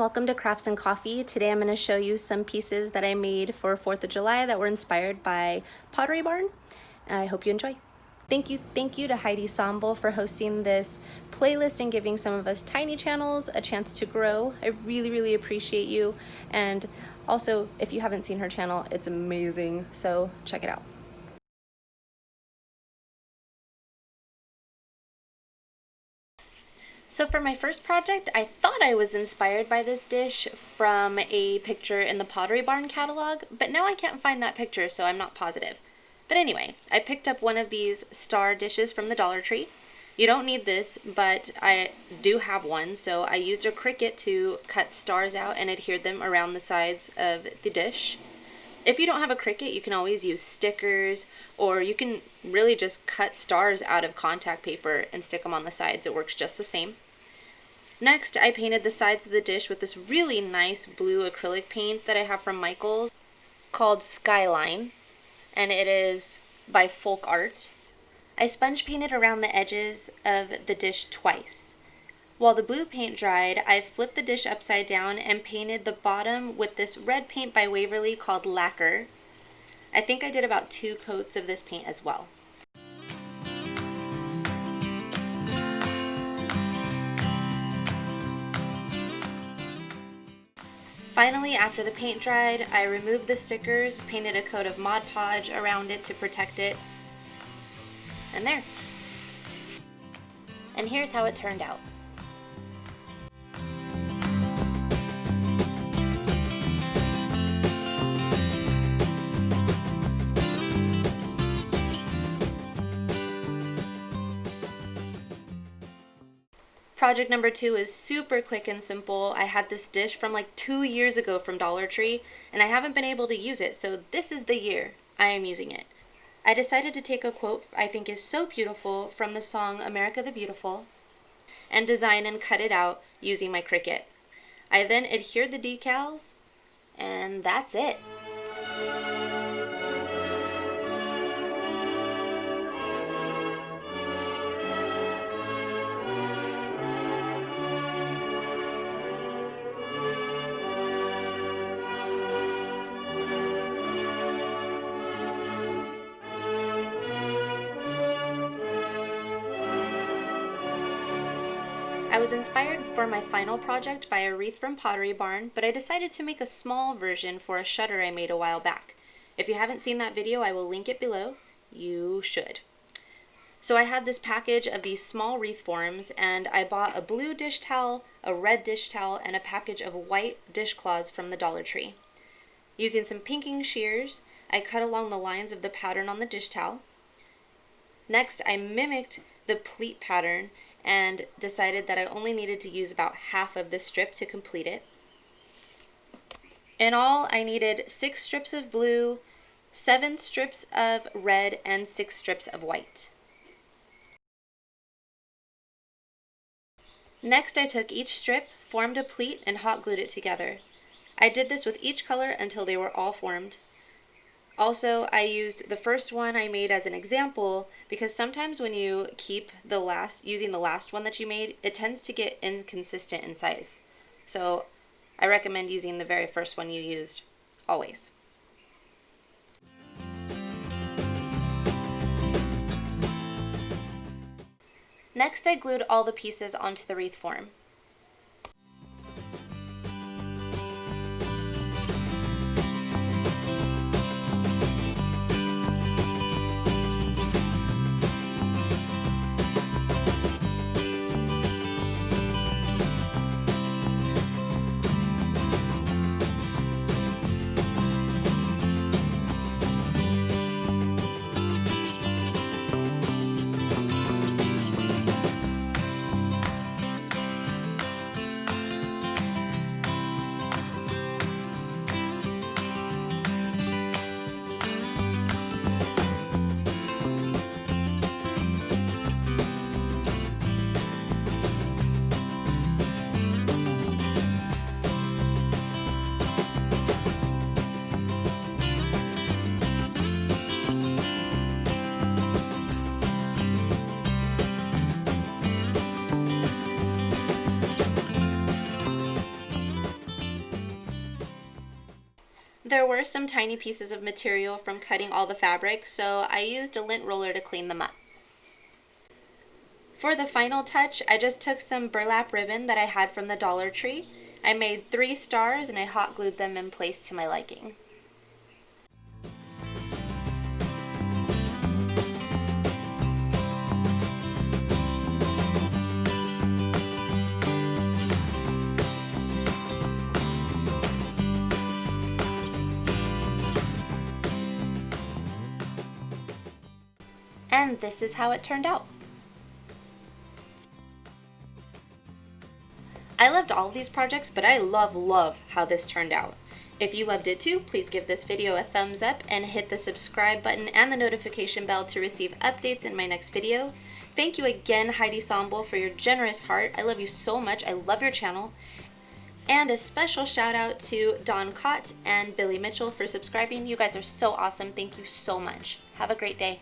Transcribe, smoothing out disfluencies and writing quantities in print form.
welcome to Crafts and Coffee. Today I'm going to show you some pieces that I made for 4th of July that were inspired by Pottery Barn. I hope you enjoy. Thank you to Heidi Sonboul for hosting this playlist and giving some of us tiny channels a chance to grow. I really appreciate you, and also if you haven't seen her channel, it's amazing, so check it out. So for my first project, I thought I was inspired by this dish from a picture in the Pottery Barn catalog, but now I can't find that picture, so I'm not positive. But anyway, I picked up one of these star dishes from the Dollar Tree. You don't need this, but I do have one, so I used a Cricut to cut stars out and adhere them around the sides of the dish. If you don't have a Cricut, you can always use stickers, or you can really just cut stars out of contact paper and stick them on the sides. It works just the same. Next, I painted the sides of the dish with this really nice blue acrylic paint that I have from Michael's called Skyline, and it is by Folk Art. I sponge painted around the edges of the dish twice. While the blue paint dried, I flipped the dish upside down and painted the bottom with this red paint by Waverly called Lacquer. I think I did about 2 coats of this paint as well. Finally, after the paint dried, I removed the stickers, painted a coat of Mod Podge around it to protect it, and there. And here's how it turned out. Project number 2 is super quick and simple. I had this dish from like 2 years ago from Dollar Tree, and I haven't been able to use it, so this is the year I am using it. I decided to take a quote I think is so beautiful from the song America the Beautiful and design and cut it out using my Cricut. I then adhered the decals, and that's it. I was inspired for my final project by a wreath from Pottery Barn, but I decided to make a small version for a shutter I made a while back. If you haven't seen that video, I will link it below. You should. So I had this package of these small wreath forms, and I bought a blue dish towel, a red dish towel, and a package of white dishcloths from the Dollar Tree. Using some pinking shears, I cut along the lines of the pattern on the dish towel. Next, I mimicked the pleat pattern and decided that I only needed to use about half of this strip to complete it. In all, I needed 6 strips of blue, 7 strips of red, and 6 strips of white. Next, I took each strip, formed a pleat, and hot glued it together. I did this with each color until they were all formed. Also, I used the first one I made as an example because sometimes when you keep using the last one that you made, it tends to get inconsistent in size. So I recommend using the very first one you used, always. Next, I glued all the pieces onto the wreath form. there were some tiny pieces of material from cutting all the fabric, so I used a lint roller to clean them up. For the final touch, I just took some burlap ribbon that I had from the Dollar Tree. I made 3 stars and I hot glued them in place to my liking. And this is how it turned out. I loved all of these projects, but I love how this turned out. If you loved it too, please give this video a thumbs up and hit the subscribe button and the notification bell to receive updates in my next video. Thank you again, Heidi Sonboul, for your generous heart. I love you so much. I love your channel. And a special shout out to Don Cott and Billy Mitchell for subscribing. You guys are so awesome. Thank you so much. Have a great day.